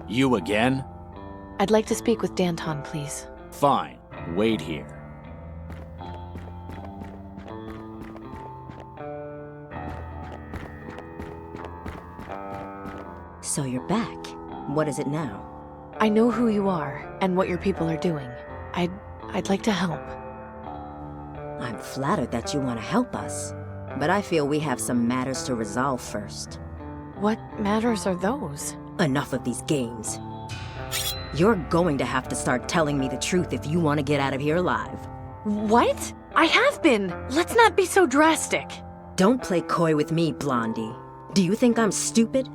You again? I'd like to speak with Danton, please. Fine. Wait here. So you're back. What is it now? I know who you are and what your people are doing. I'd like to help. I'm flattered that you want to help us, but I feel we have some matters to resolve first. What matters are those? Enough of these games. You're going to have to start telling me the truth if you want to get out of here alive. What? I have been! Let's not be so drastic! Don't play coy with me, Blondie. Do you think I'm stupid?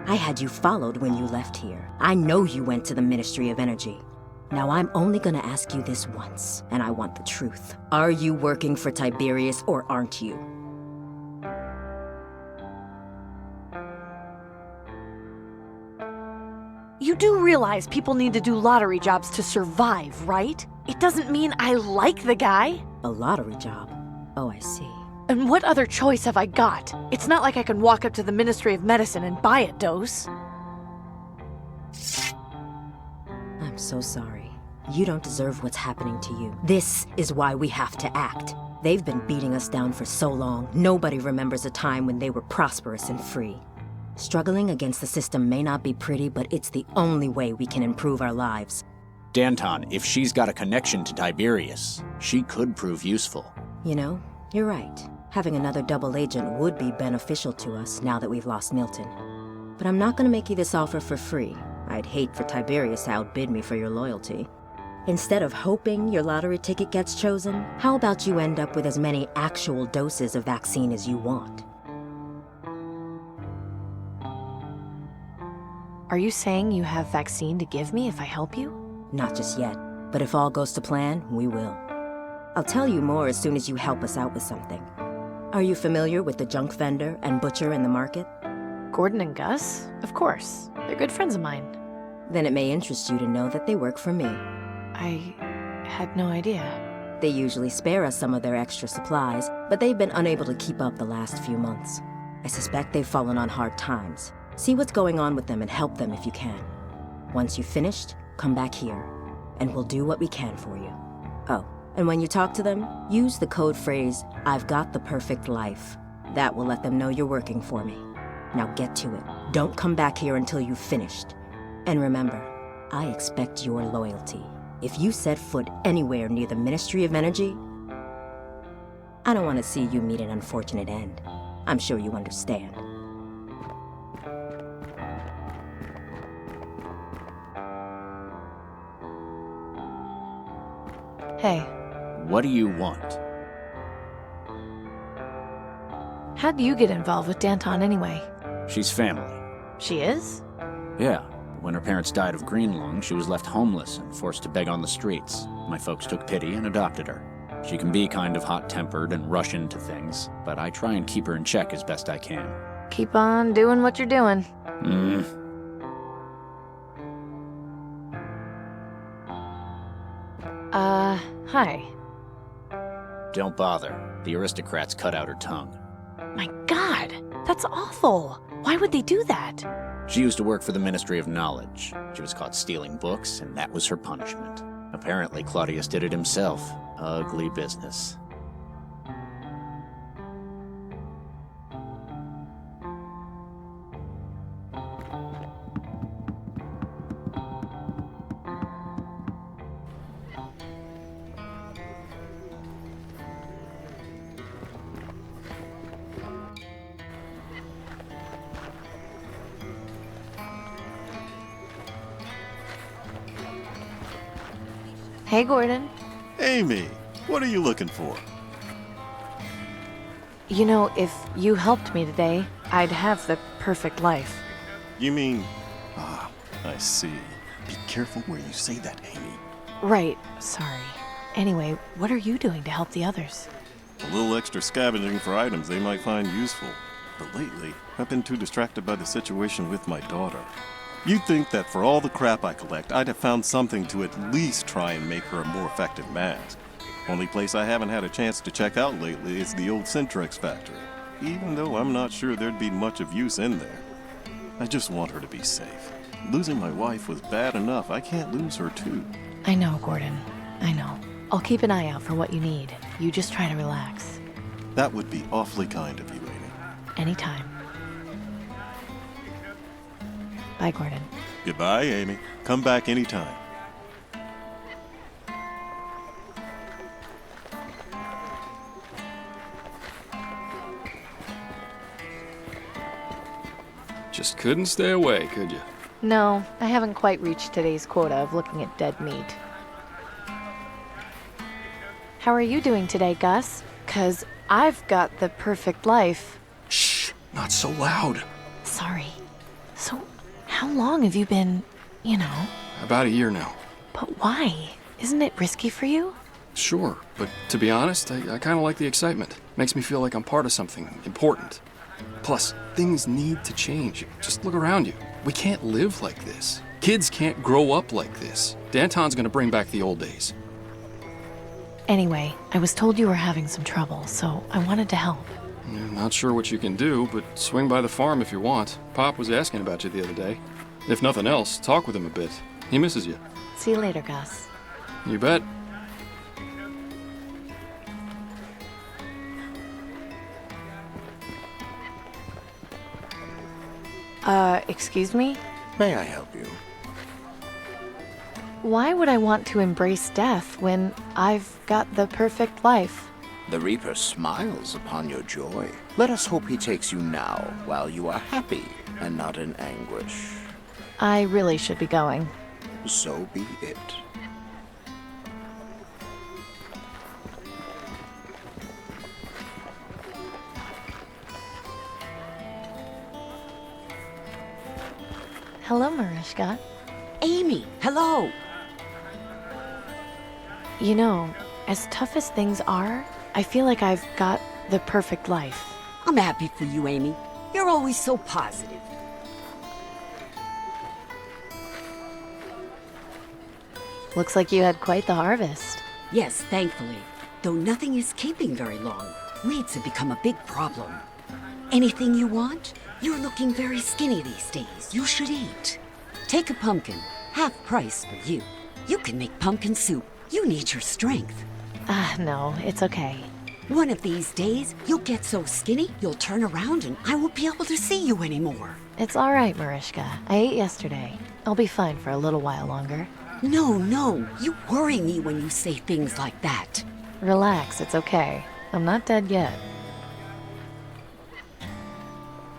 I had you followed when you left here. I know you went to the Ministry of Energy. Now I'm only gonna ask you this once, and I want the truth. Are you working for Tiberius or aren't you? You do realize people need to do lottery jobs to survive, right? It doesn't mean I like the guy. A lottery job? Oh, I see. And what other choice have I got? It's not like I can walk up to the Ministry of Medicine and buy a dose. I'm so sorry. You don't deserve what's happening to you. This is why we have to act. They've been beating us down for so long, nobody remembers a time when they were prosperous and free. Struggling against the system may not be pretty, but it's the only way we can improve our lives. Danton, if she's got a connection to Tiberius, she could prove useful. You know, you're right. Having another double agent would be beneficial to us now that we've lost Milton. But I'm not gonna make you this offer for free. I'd hate for Tiberius to outbid me for your loyalty. Instead of hoping your lottery ticket gets chosen, how about you end up with as many actual doses of vaccine as you want? Are you saying you have vaccine to give me if I help you? Not just yet, but if all goes to plan, we will. I'll tell you more as soon as you help us out with something. Are you familiar with the junk vendor and butcher in the market? Gordon and Gus? Of course. They're good friends of mine. Then it may interest you to know that they work for me. I had no idea. They usually spare us some of their extra supplies, but they've been unable to keep up the last few months. I suspect they've fallen on hard times. See what's going on with them and help them if you can. Once you've finished, come back here, and we'll do what we can for you. Oh, and when you talk to them, use the code phrase, "I've got the perfect life." That will let them know you're working for me. Now get to it. Don't come back here until you've finished. And remember, I expect your loyalty. If you set foot anywhere near the Ministry of Energy, I don't want to see you meet an unfortunate end. I'm sure you understand. Hey, What do you want? how'd you get involved with Danton anyway? She's family. She is? Yeah. When her parents died of green lung, she was left homeless and forced to beg on the streets. My folks took pity and adopted her. She can be kind of hot-tempered and rush into things, but I try and keep her in check as best I can. Keep on doing what you're doing. Hi. Don't bother. The aristocrats cut out her tongue. My God, that's awful. Why would they do that? She used to work for the Ministry of Knowledge. She was caught stealing books, and that was her punishment. Apparently, Claudius did it himself. Ugly business. Hey, Gordon. Amy, what are you looking for? You know, if you helped me today, I'd have the perfect life. You mean... Ah, I see. Be careful where you say that, Amy. Right, sorry. Anyway, what are you doing to help the others? A little extra scavenging for items they might find useful. But lately, I've been too distracted by the situation with my daughter. You'd think that for all the crap I collect, I'd have found something to at least try and make her a more effective mask. Only place I haven't had a chance to check out lately is the old Centrex factory, even though I'm not sure there'd be much of use in there. I just want her to be safe. Losing my wife was bad enough. I can't lose her too. I know, Gordon. I know. I'll keep an eye out for what you need. You just try to relax. That would be awfully kind of you, Amy. Anytime. Bye, Gordon. Goodbye, Amy. Come back anytime. Just couldn't stay away, could you? No, I haven't quite reached today's quota of looking at dead meat. How are you doing today, Gus? 'Cause I've got the perfect life. Shh, not so loud. Sorry. So, how long have you been, About a year now. But why? Isn't it risky for you? Sure, but to be honest, I kind of like the excitement. Makes me feel like I'm part of something important. Plus, things need to change. Just look around you. We can't live like this. Kids can't grow up like this. Danton's gonna bring back the old days. Anyway, I was told you were having some trouble, so I wanted to help. Not sure what you can do, but swing by the farm if you want. Pop was asking about you the other day. If nothing else, talk with him a bit. He misses you. See you later, Gus. You bet. Excuse me? May I help you? Why would I want to embrace death when I've got the perfect life? The Reaper smiles upon your joy. Let us hope he takes you now, while you are happy and not in anguish. I really should be going. So be it. Hello, Mariska. Amy, hello. As tough as things are, I feel like I've got the perfect life. I'm happy for you, Amy. You're always so positive. Looks like you had quite the harvest. Yes, thankfully. Though nothing is keeping very long. Weeds have become a big problem. Anything you want? You're looking very skinny these days. You should eat. Take a pumpkin. Half price for you. You can make pumpkin soup. You need your strength. No, it's okay. One of these days, you'll get so skinny, you'll turn around and I won't be able to see you anymore. It's all right, Mariska. I ate yesterday. I'll be fine for a little while longer. No. You worry me when you say things like that. Relax, it's okay. I'm not dead yet.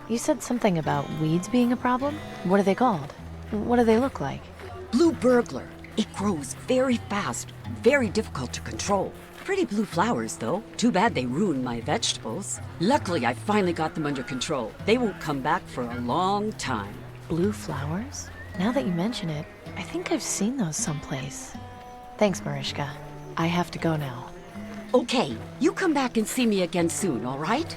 You said something about weeds being a problem? What are they called? What do they look like? Blue burglar. It grows very fast, very difficult to control. Pretty blue flowers, though. Too bad they ruined my vegetables. Luckily, I finally got them under control. They won't come back for a long time. Blue flowers? Now that you mention it, I think I've seen those someplace. Thanks, Mariska. I have to go now. Okay, you come back and see me again soon, all right?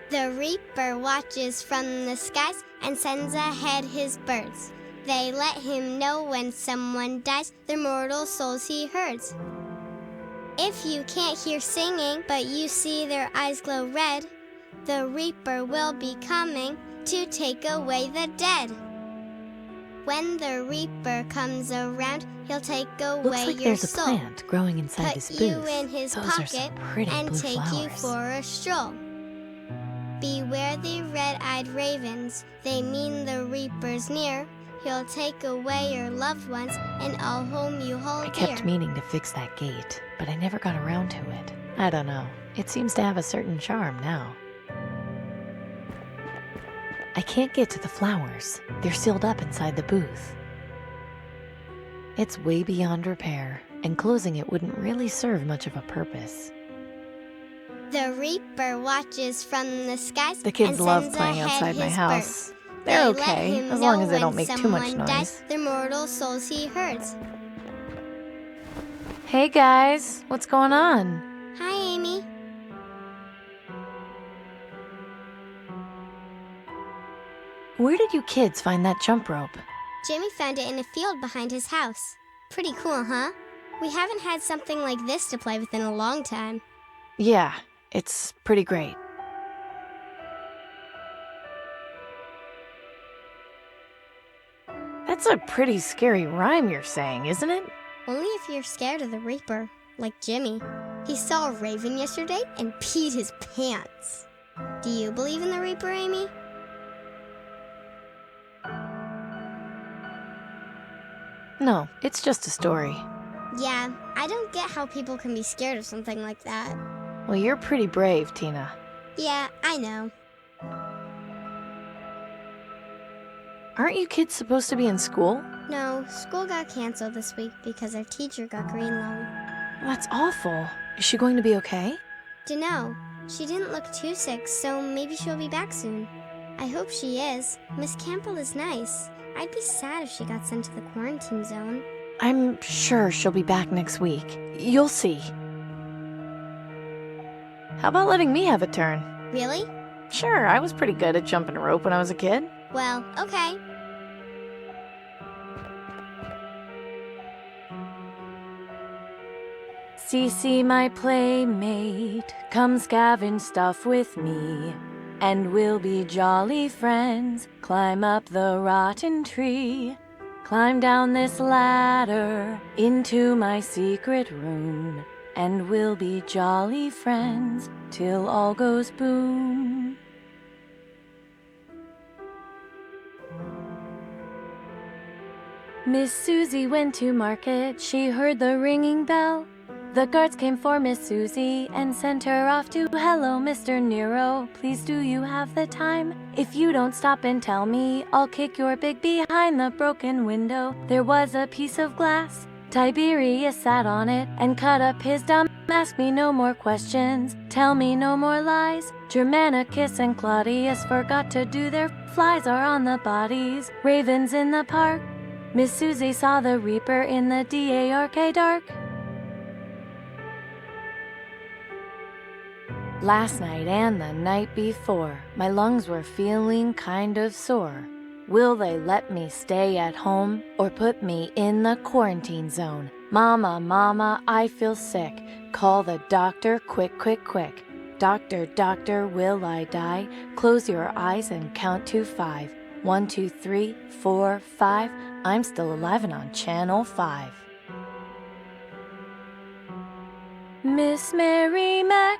The Reaper watches from the skies and sends ahead his birds. They let him know when someone dies, their mortal souls he herds. If you can't hear singing, but you see their eyes glow red, the Reaper will be coming to take away the dead. When the Reaper comes around, he'll take away Looks like your there's a soul, plant growing inside put this you booth. in his Those are pocket, some pretty and blue take flowers. you for a stroll. Beware the red-eyed ravens, they mean the Reaper's near. He'll take away your loved ones and all whom you hold I kept dear. meaning to fix that gate, but I never got around to it. I don't know. It seems to have a certain charm now. I can't get to the flowers. They're sealed up inside the booth. It's way beyond repair, and closing it wouldn't really serve much of a purpose. The Reaper watches from the skies. The kids and love sends playing ahead outside my his house. birds. They're They let okay, him as long know as they don't when make too much someone noise. dies, their mortal souls he herds. Hey guys, what's going on? Hi, Amy. Where did you kids find that jump rope? Jimmy found it in a field behind his house. Pretty cool, huh? We haven't had something like this to play with in a long time. Yeah, it's pretty great. That's a pretty scary rhyme you're saying, isn't it? Only if you're scared of the Reaper, like Jimmy. He saw a raven yesterday and peed his pants. Do you believe in the Reaper, Amy? No, it's just a story. Yeah, I don't get how people can be scared of something like that. Well, you're pretty brave, Tina. Yeah, I know. Aren't you kids supposed to be in school? No, school got canceled this week because our teacher got green lung. That's awful. Is she going to be okay? Dunno. She didn't look too sick, so maybe she'll be back soon. I hope she is. Miss Campbell is nice. I'd be sad if she got sent to the quarantine zone. I'm sure she'll be back next week. You'll see. How about letting me have a turn? Really? Sure, I was pretty good at jumping a rope when I was a kid. Well, okay. Cece, my playmate, come scavenge stuff with me, and we'll be jolly friends. Climb up the rotten tree, climb down this ladder into my secret room, and we'll be jolly friends till all goes boom. Miss Susie went to market, she heard the ringing bell. The guards came for Miss Susie and sent her off to hello, Mr. Nero. Please do you have the time? If you don't stop and tell me, I'll kick your big behind the broken window. There was a piece of glass. Tiberius sat on it and cut up his dumb. Ask me no more questions, tell me no more lies. Germanicus and Claudius forgot to do their flies are on the bodies. Ravens in the park. Miss Susie saw the Reaper in the dark. Last night and the night before, my lungs were feeling kind of sore. Will they let me stay at home or put me in the quarantine zone? Mama, mama, I feel sick. Call the doctor, quick, quick, quick. Doctor, doctor, will I die? Close your eyes and count to 5. 1, 2, 3, 4, 5. I'm still alive and on Channel 5. Miss Mary Mac,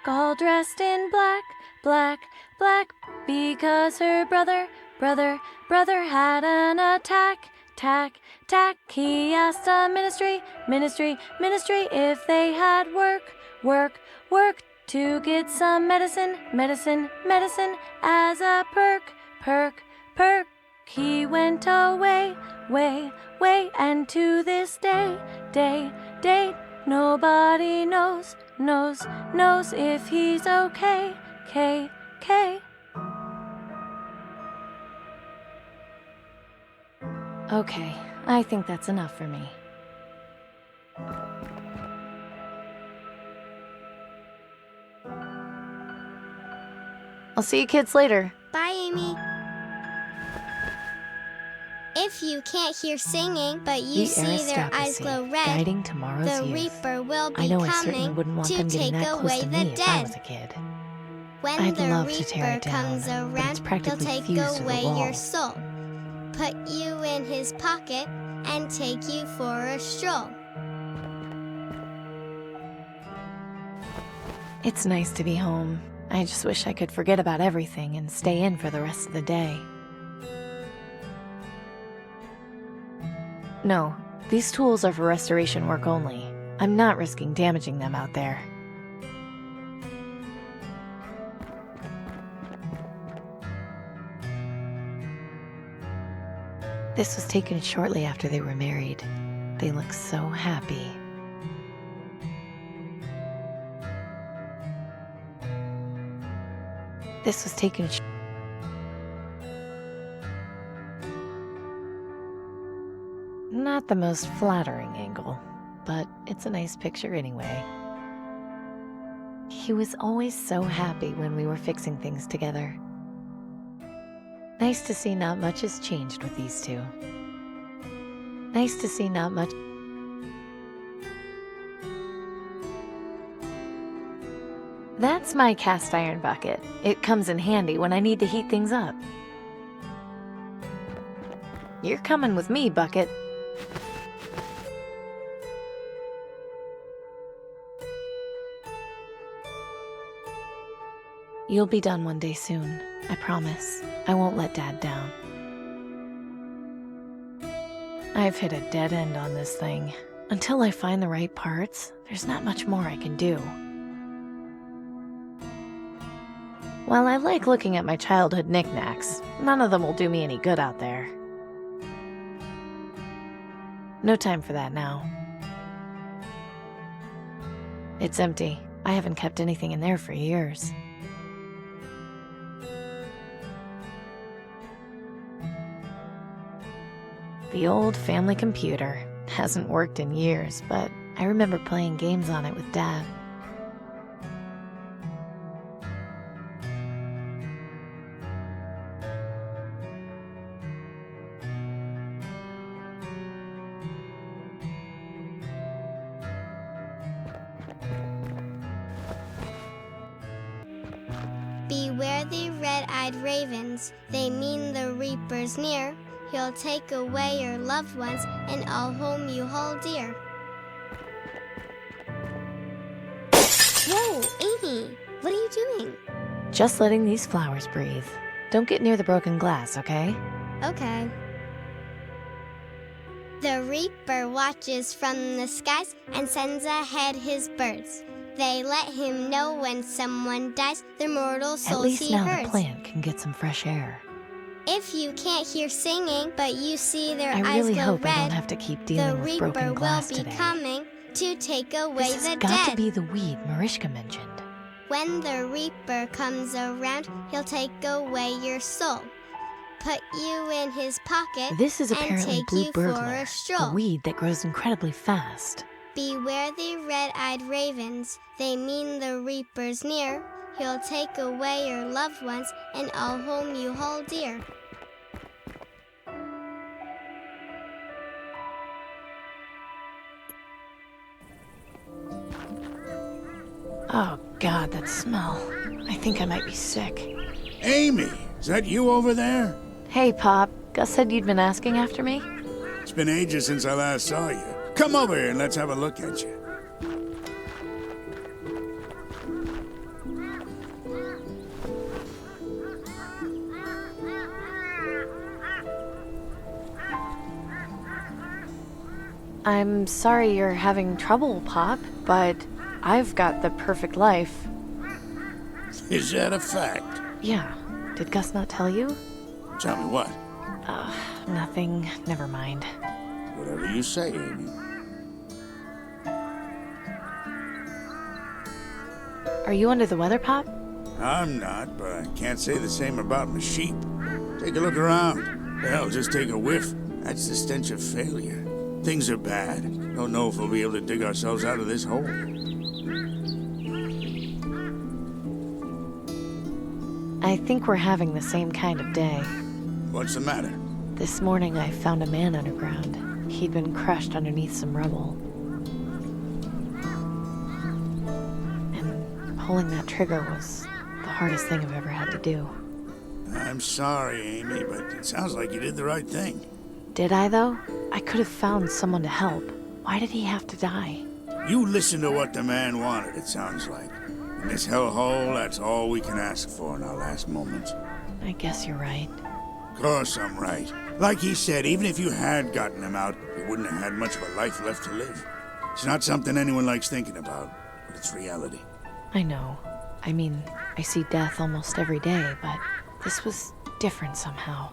all dressed in black, black, black, because her brother had an attack, tack. He asked the ministry, if they had work, to get some medicine, as a perk. He went away, and to this day, nobody knows if he's okay, K. Okay, I think that's enough for me. I'll see you kids later. Bye, Amy. If you can't hear singing, but you see their eyes glow red, guiding tomorrow's the youth. Reaper will be I know I coming certainly wouldn't want to them getting take that close away to the me if I was dead. a kid. When I'd the love to tear Reaper it down, comes but it's around, he'll practically take fused to the away wall. your soul, put you in his pocket, and take you for a stroll. It's nice to be home. I just wish I could forget about everything and stay in for the rest of the day. No, these tools are for restoration work only. I'm not risking damaging them out there. This was taken shortly after they were married. They look so happy. This was taken not the most flattering angle, but it's a nice picture anyway. He was always so happy when we were fixing things together. Nice to see not much has changed with these two. Nice to see not much. That's my cast iron bucket. It comes in handy when I need to heat things up. You're coming with me, bucket. You'll be done one day soon. I promise. I won't let Dad down. I've hit a dead end on this thing. Until I find the right parts, there's not much more I can do. While I like looking at my childhood knickknacks, none of them will do me any good out there. No time for that now. It's empty. I haven't kept anything in there for years. The old family computer hasn't worked in years, but I remember playing games on it with Dad. Beware the red-eyed ravens, they mean the reaper's near. He'll take away your loved ones and all whom you hold dear. Whoa, Amy, what are you doing? Just letting these flowers breathe. Don't get near the broken glass, okay? Okay. The reaper watches from the skies and sends ahead his birds. They let him know when someone dies, their mortal souls At least he now herds. the plant can get some fresh air. If you can't hear singing, but you see their I eyes really glow hope red, I don't have to keep the dealing with reaper broken glass will be today. coming to take away This the has got dead. to be the weed Mariska mentioned. When the reaper comes around, he'll take away your soul, put you in his pocket, This is and apparently take blue you for burglar, a stroll. a weed that grows incredibly fast. Beware the red-eyed ravens, they mean the reaper's near. He'll take away your loved ones and all whom you hold dear. Oh God, that smell. I think I might be sick. Amy, is that you over there? Hey, Pop. Gus said you'd been asking after me? It's been ages since I last saw you. Come over here and let's have a look at you. I'm sorry you're having trouble, Pop, but I've got the perfect life. Is that a fact? Yeah. Did Gus not tell you? Tell me what? Nothing. Never mind. Whatever you say, Amy. Are you under the weather, Pop? I'm not, but I can't say the same about my sheep. Take a look around. Hell, just take a whiff. That's the stench of failure. Things are bad. Don't know if we'll be able to dig ourselves out of this hole. I think we're having the same kind of day. What's the matter? This morning I found a man underground. He'd been crushed underneath some rubble. And pulling that trigger was the hardest thing I've ever had to do. I'm sorry, Amy, but it sounds like you did the right thing. Did I, though? I could have found someone to help. Why did he have to die? You listened to what the man wanted, it sounds like. In this hellhole, that's all we can ask for in our last moments. I guess you're right. Of course I'm right. Like he said, even if you had gotten him out, you wouldn't have had much of a life left to live. It's not something anyone likes thinking about, but it's reality. I know. I mean, I see death almost every day, but this was different somehow.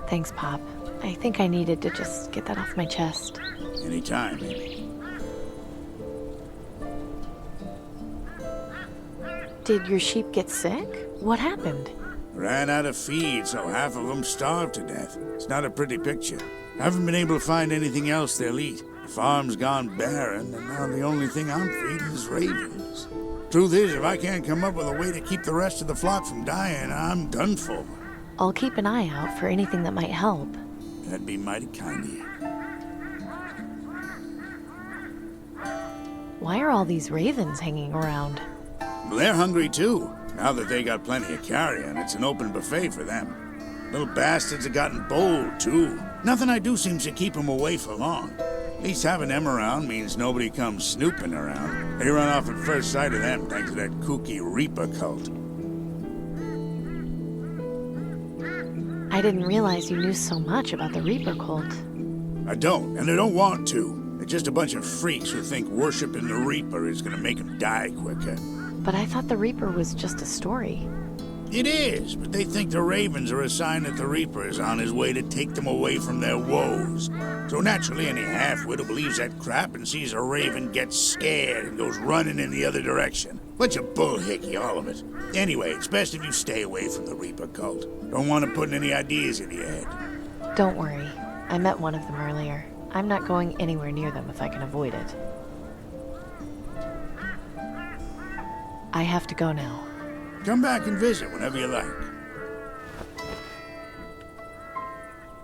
Thanks, Pop. I think I needed to just get that off my chest. Anytime, Amy. Did your sheep get sick? What happened? Ran out of feed, so half of them starved to death. It's not a pretty picture. Haven't been able to find anything else they'll eat. The farm's gone barren, and now the only thing I'm feeding is ravens. Truth is, if I can't come up with a way to keep the rest of the flock from dying, I'm done for. I'll keep an eye out for anything that might help. That'd be mighty kind of you. Why are all these ravens hanging around? Well, they're hungry too. Now that they got plenty of carrion, it's an open buffet for them. Little bastards have gotten bold, too. Nothing I do seems to keep them away for long. At least having them around means nobody comes snooping around. They run off at first sight of them thanks to that kooky Reaper cult. I didn't realize you knew so much about the Reaper cult. I don't, and I don't want to. They're just a bunch of freaks who think worshiping the Reaper is gonna make them die quicker. But I thought the Reaper was just a story. It is, but they think the Ravens are a sign that the Reaper is on his way to take them away from their woes. So naturally, any half-wit who believes that crap and sees a Raven gets scared and goes running in the other direction. Bunch of bullhickey, all of it. Anyway, it's best if you stay away from the Reaper cult. Don't want to put any ideas in your head. Don't worry. I met one of them earlier. I'm not going anywhere near them if I can avoid it. I have to go now. Come back and visit whenever you like.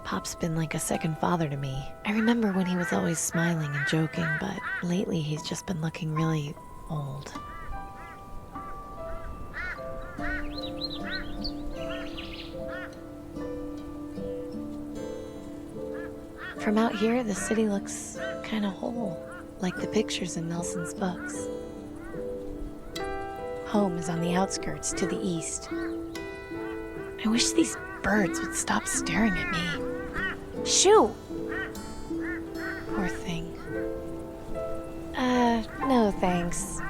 Pop's been like a second father to me. I remember when he was always smiling and joking, but lately he's just been looking really old. From out here, the city looks kind of whole, like the pictures in Nelson's books. Home is on the outskirts to the east. I wish these birds would stop staring at me. Shoo! Poor thing. No thanks.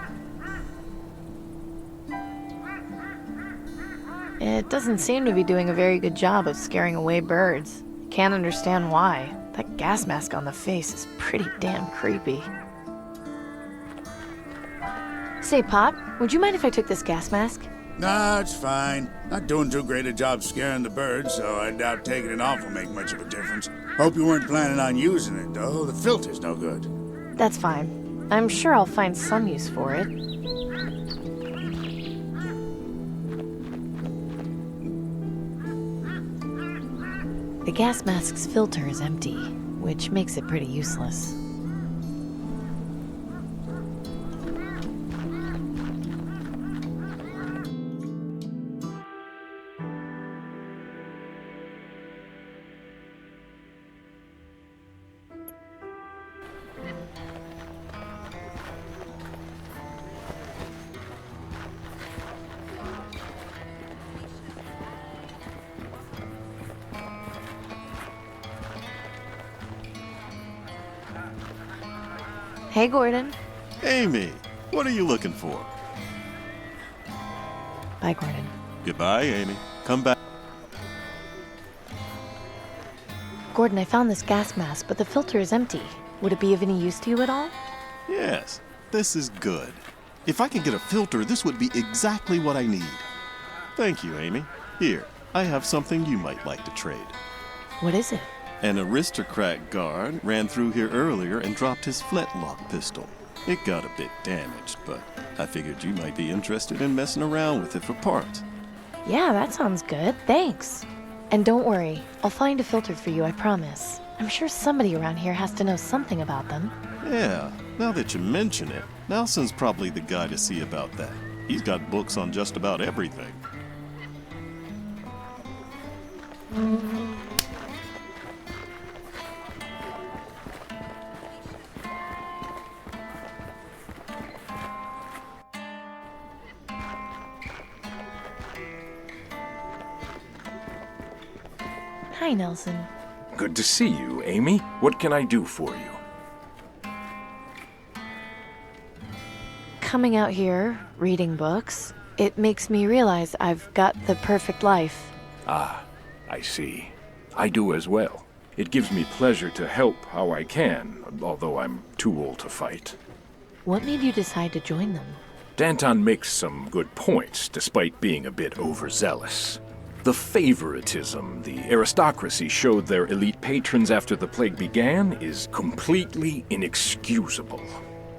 It doesn't seem to be doing a very good job of scaring away birds. Can't understand why. That gas mask on the face is pretty damn creepy. Say, Pop, would you mind if I took this gas mask? Nah, it's fine. Not doing too great a job scaring the birds, so I doubt taking it off will make much of a difference. Hope you weren't planning on using it, though. The filter's no good. That's fine. I'm sure I'll find some use for it. The gas mask's filter is empty, which makes it pretty useless. Hey, Gordon. Amy, what are you looking for? Bye, Gordon. Goodbye, Amy. Come back. Gordon, I found this gas mask, but the filter is empty. Would it be of any use to you at all? Yes, this is good. If I could get a filter, this would be exactly what I need. Thank you, Amy. Here, I have something you might like to trade. What is it? An aristocrat guard ran through here earlier and dropped his flintlock pistol. It got a bit damaged, but I figured you might be interested in messing around with it for parts. Yeah, that sounds good. Thanks. And don't worry, I'll find a filter for you, I promise. I'm sure somebody around here has to know something about them. Yeah, now that you mention it, Nelson's probably the guy to see about that. He's got books on just about everything. Hi, Nelson. Good to see you, Amy. What can I do for you? Coming out here, reading books, it makes me realize I've got the perfect life. Ah, I see. I do as well. It gives me pleasure to help how I can, although I'm too old to fight. What made you decide to join them? Danton makes some good points, despite being a bit overzealous. The favoritism the aristocracy showed their elite patrons after the plague began is completely inexcusable.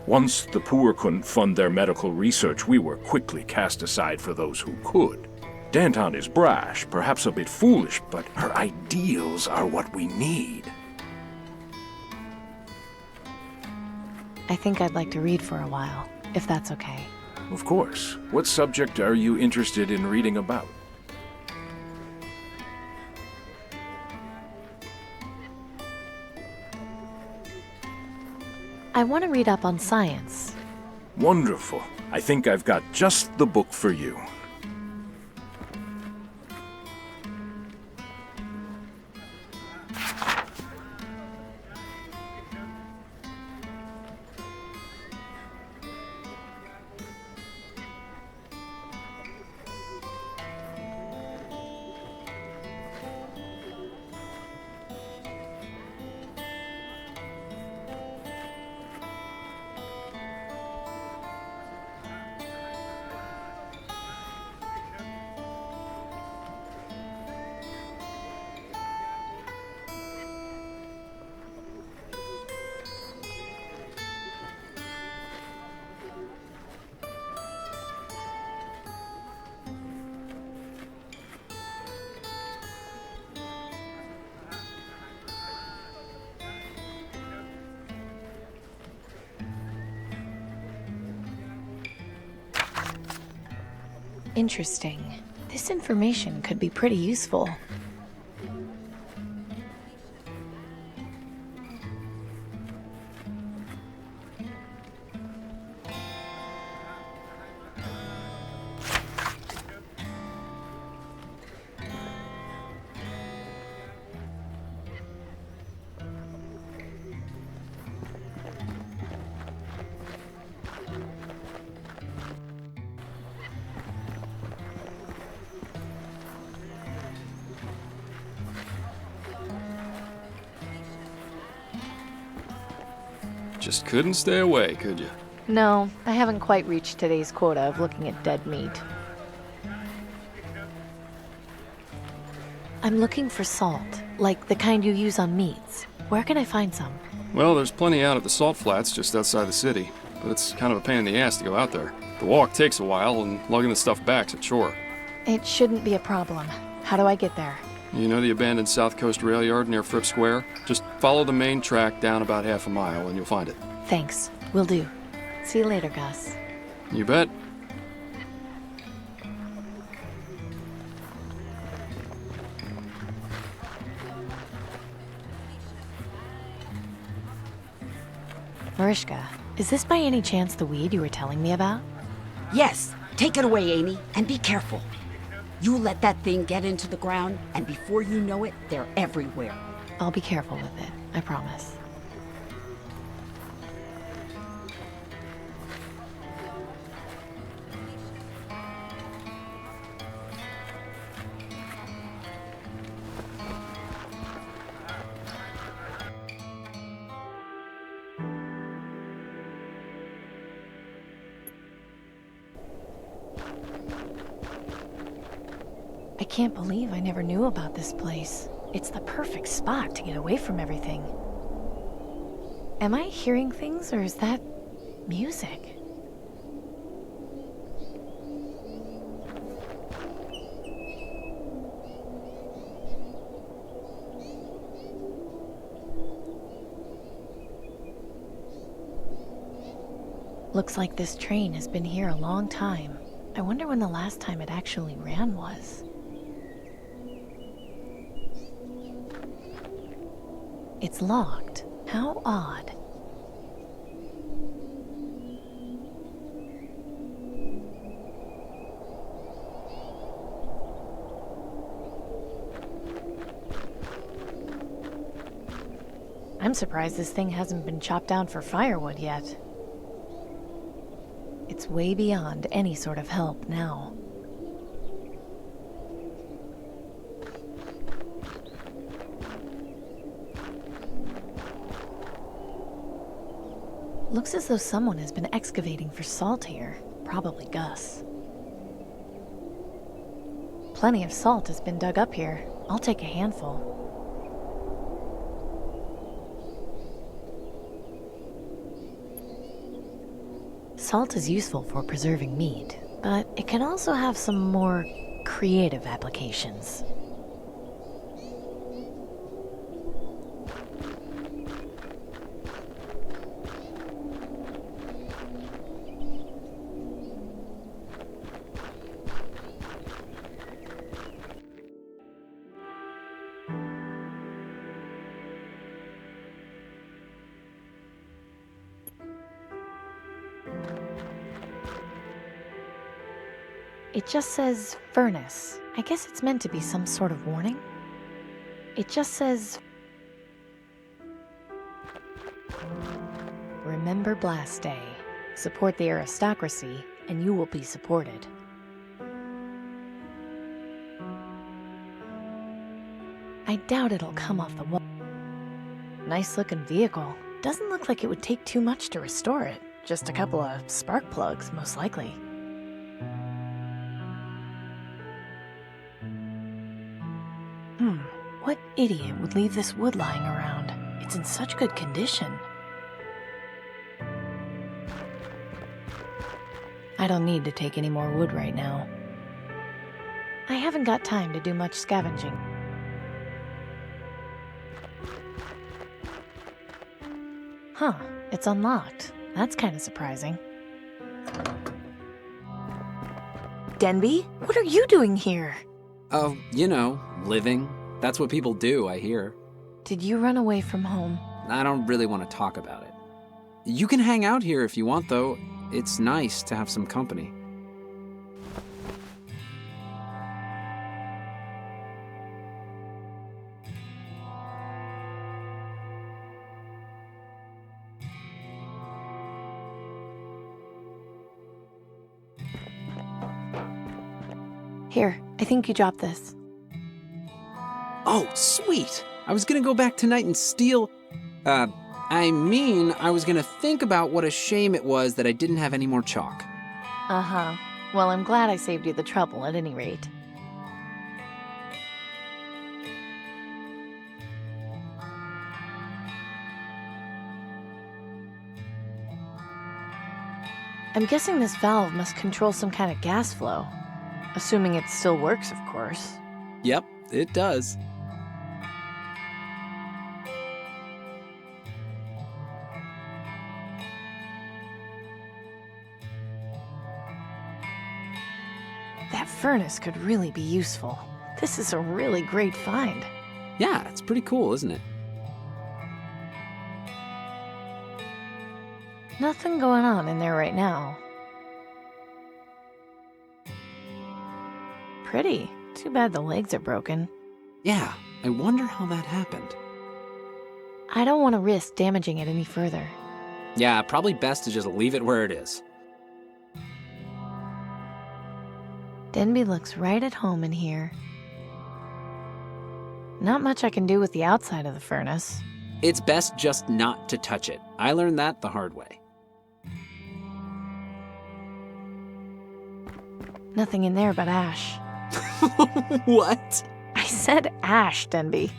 Once the poor couldn't fund their medical research, we were quickly cast aside for those who could. Danton is brash, perhaps a bit foolish, but her ideals are what we need. I think I'd like to read for a while, if that's okay. Of course. What subject are you interested in reading about? I want to read up on science. Wonderful. I think I've got just the book for you. Interesting. This information could be pretty useful. Just couldn't stay away, could you? No, I haven't quite reached today's quota of looking at dead meat. I'm looking for salt, like the kind you use on meats. Where can I find some? Well, there's plenty out at the salt flats just outside the city, but it's kind of a pain in the ass to go out there. The walk takes a while, and lugging the stuff back's a chore. It shouldn't be a problem. How do I get there? You know the abandoned South Coast rail yard near Fripp Square? Just follow the main track down about half a mile and you'll find it. Thanks. Will do. See you later, Gus. You bet. Mariska, is this by any chance the weed you were telling me about? Yes, take it away, Amy, and be careful. You let that thing get into the ground, and before you know it, they're everywhere. I'll be careful with it, I promise. I can't believe I never knew about this place. It's the perfect spot to get away from everything. Am I hearing things, or is that music? Looks like this train has been here a long time. I wonder when the last time it actually ran was. It's locked. How odd. I'm surprised this thing hasn't been chopped down for firewood yet. It's way beyond any sort of help now. Looks as though someone has been excavating for salt here. Probably Gus. Plenty of salt has been dug up here. I'll take a handful. Salt is useful for preserving meat, but it can also have some more creative applications. It just says furnace. I guess it's meant to be some sort of warning. It just says, remember Blast Day. Support the aristocracy, and you will be supported. I doubt it'll come off the wall. Nice looking vehicle. Doesn't look like it would take too much to restore it. Just a couple of spark plugs, most likely. What idiot would leave this wood lying around? It's in such good condition. I don't need to take any more wood right now. I haven't got time to do much scavenging. Huh, it's unlocked. That's kind of surprising. Denby, what are you doing here? Oh, you know, living. That's what people do, I hear. Did you run away from home? I don't really want to talk about it. You can hang out here if you want, though. It's nice to have some company. Here, I think you dropped this. Oh, sweet! I was gonna go back tonight and steal... I was gonna think about what a shame it was that I didn't have any more chalk. Uh-huh. Well, I'm glad I saved you the trouble, at any rate. I'm guessing this valve must control some kind of gas flow. Assuming it still works, of course. Yep, it does. That furnace could really be useful. This is a really great find. Yeah, it's pretty cool, isn't it? Nothing going on in there right now. Pretty. Too bad the legs are broken. Yeah, I wonder how that happened. I don't want to risk damaging it any further. Yeah, probably best to just leave it where it is. Denby looks right at home in here. Not much I can do with the outside of the furnace. It's best just not to touch it. I learned that the hard way. Nothing in there but ash. What? I said ash, Denby.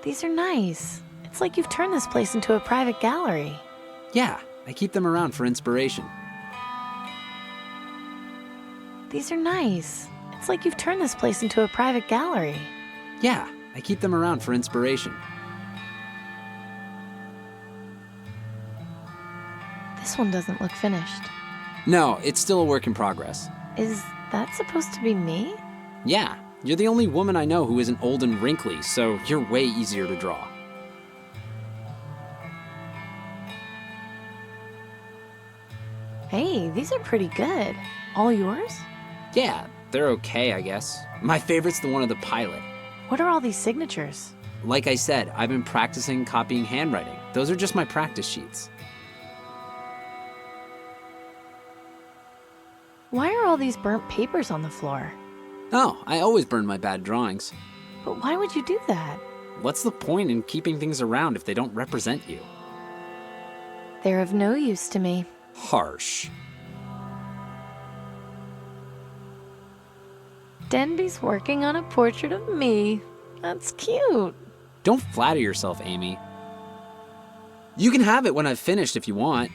These are nice. It's like you've turned this place into a private gallery. Yeah, I keep them around for inspiration. These are nice. It's like you've turned this place into a private gallery. Yeah, I keep them around for inspiration. This one doesn't look finished. No, it's still a work in progress. Is that supposed to be me? Yeah, you're the only woman I know who isn't old and wrinkly, so you're way easier to draw. Hey, these are pretty good. All yours? Yeah, they're okay, I guess. My favorite's the one of the pilot. What are all these signatures? Like I said, I've been practicing copying handwriting. Those are just my practice sheets. Why are all these burnt papers on the floor? Oh, I always burn my bad drawings. But why would you do that? What's the point in keeping things around if they don't represent you? They're of no use to me. Harsh. Denby's working on a portrait of me. That's cute. Don't flatter yourself, Amy. You can have it when I've finished if you want.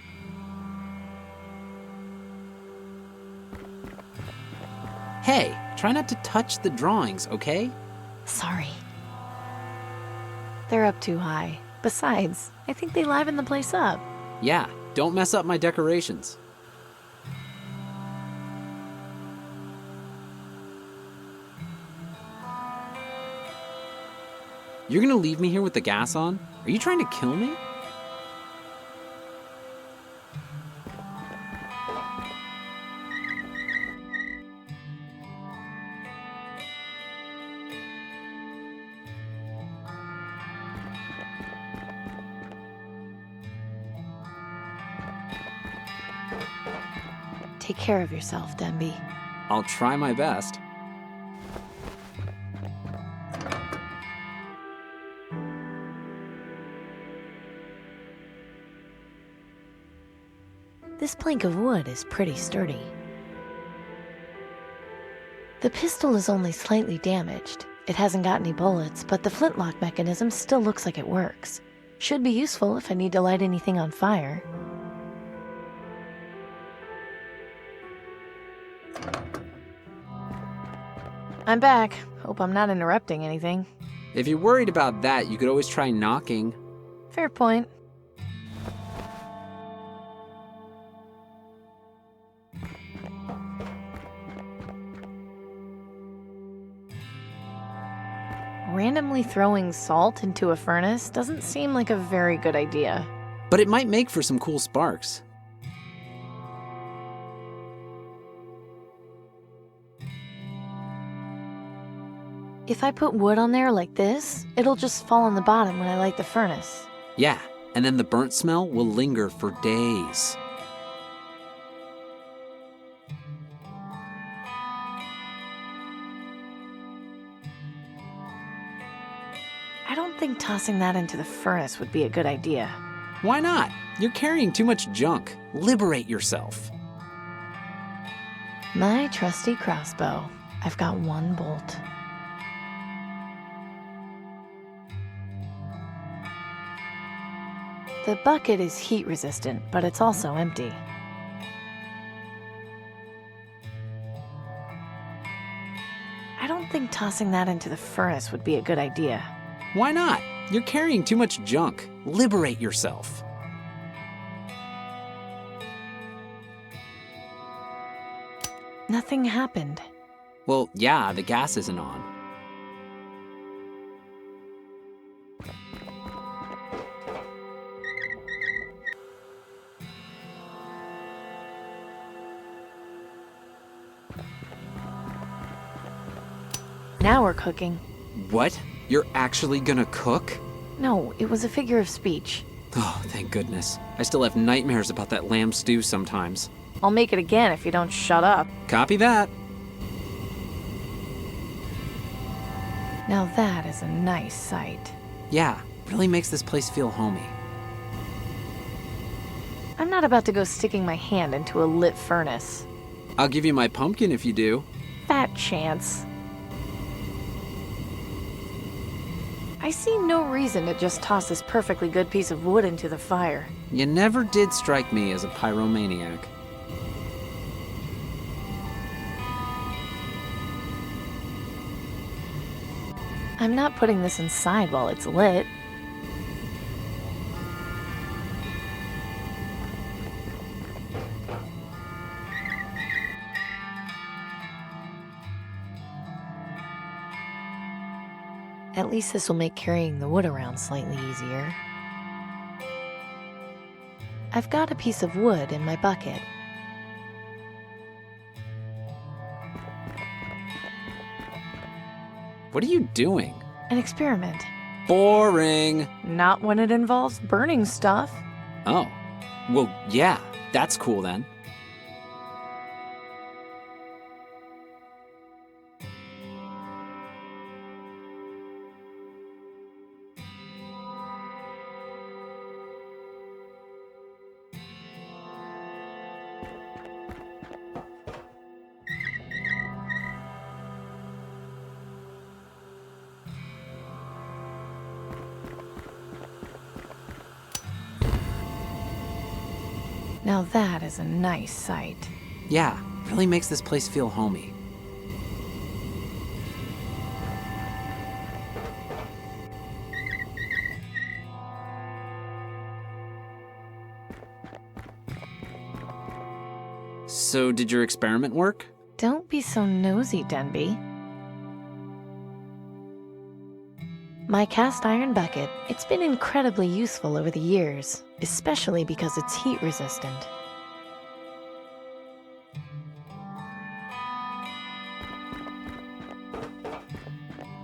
Hey, try not to touch the drawings, okay? Sorry. They're up too high. Besides, I think they liven the place up. Yeah, don't mess up my decorations. You're gonna leave me here with the gas on? Are you trying to kill me? Take care of yourself, Denby. I'll try my best. This plank of wood is pretty sturdy. The pistol is only slightly damaged. It hasn't got any bullets, but the flintlock mechanism still looks like it works. Should be useful if I need to light anything on fire. I'm back. Hope I'm not interrupting anything. If you're worried about that, you could always try knocking. Fair point. Randomly throwing salt into a furnace doesn't seem like a very good idea. But it might make for some cool sparks. If I put wood on there like this, it'll just fall on the bottom when I light the furnace. Yeah, and then the burnt smell will linger for days. I don't think tossing that into the furnace would be a good idea. Why not? You're carrying too much junk. Liberate yourself. My trusty crossbow. I've got one bolt. The bucket is heat resistant, but it's also empty. I don't think tossing that into the furnace would be a good idea. Why not? You're carrying too much junk. Liberate yourself. Nothing happened. Well, yeah, the gas isn't on. Now we're cooking. What? You're actually gonna cook? No, it was a figure of speech. Oh, thank goodness. I still have nightmares about that lamb stew sometimes. I'll make it again if you don't shut up. Copy that. Now that is a nice sight. Yeah, really makes this place feel homey. I'm not about to go sticking my hand into a lit furnace. I'll give you my pumpkin if you do. Fat chance. I see no reason to just toss this perfectly good piece of wood into the fire. You never did strike me as a pyromaniac. I'm not putting this inside while it's lit. At least this will make carrying the wood around slightly easier. I've got a piece of wood in my bucket. What are you doing? An experiment. Boring. Not when it involves burning stuff. Oh. Well, yeah, that's cool then. Now that is a nice sight. Yeah, really makes this place feel homey. So, did your experiment work? Don't be so nosy, Denby. My cast iron bucket, it's been incredibly useful over the years, especially because it's heat resistant.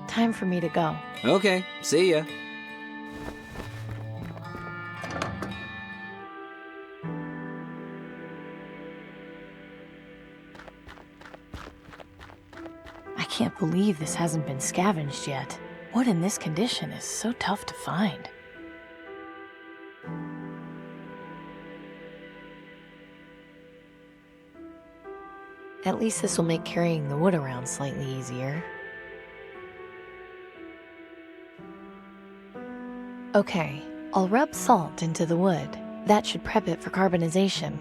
Time for me to go. Okay, see ya. I can't believe this hasn't been scavenged yet. Wood in this condition is so tough to find. At least this will make carrying the wood around slightly easier. Okay, I'll rub salt into the wood. That should prep it for carbonization.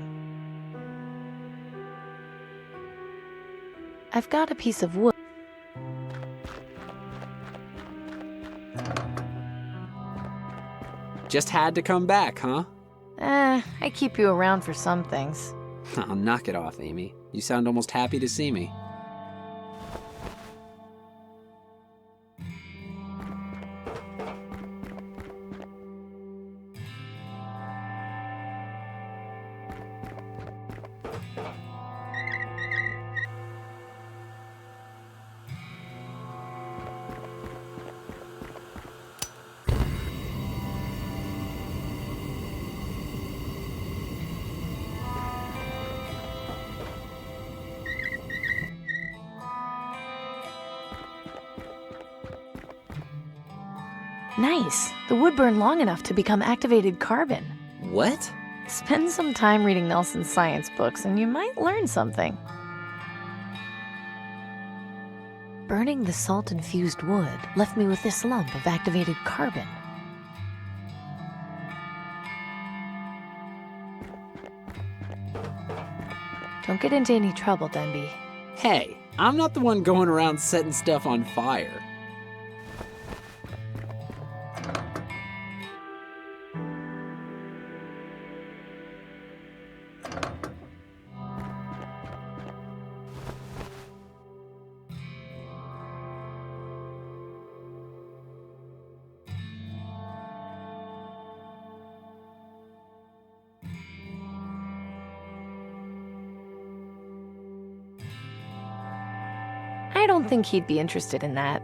I've got a piece of wood. Just had to come back, huh? I keep you around for some things. Oh, knock it off, Amy. You sound almost happy to see me. Nice. The wood burned long enough to become activated carbon. What? Spend some time reading Nelson's science books and you might learn something. Burning the salt-infused wood left me with this lump of activated carbon. Don't get into any trouble, Denby. Hey, I'm not the one going around setting stuff on fire. I don't think he'd be interested in that.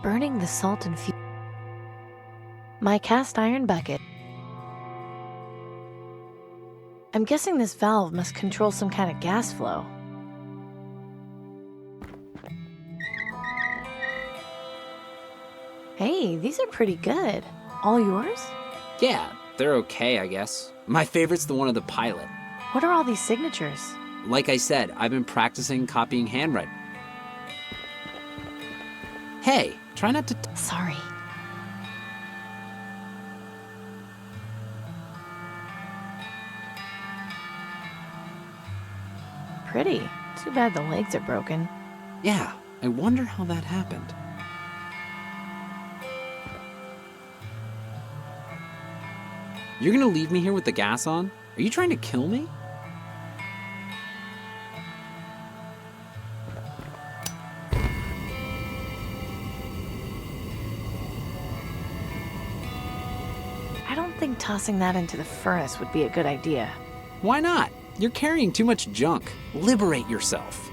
Burning the salt and fuel. My cast iron bucket. I'm guessing this valve must control some kind of gas flow. Hey, these are pretty good. All yours? Yeah, they're okay, I guess. My favorite's the one of the pilot. What are all these signatures? Like I said, I've been practicing copying handwriting. Hey, try not to... Sorry. Pretty. Too bad the legs are broken. Yeah, I wonder how that happened. You're gonna leave me here with the gas on? Are you trying to kill me? I don't think tossing that into the furnace would be a good idea. Why not? You're carrying too much junk. Liberate yourself.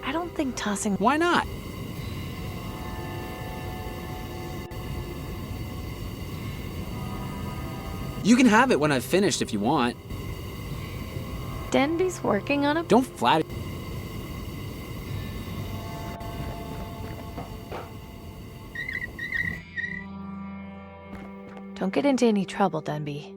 I don't think tossing... Why not? You can have it when I've finished if you want. Denby's working on a... Don't flatter... Don't get into any trouble, Denby.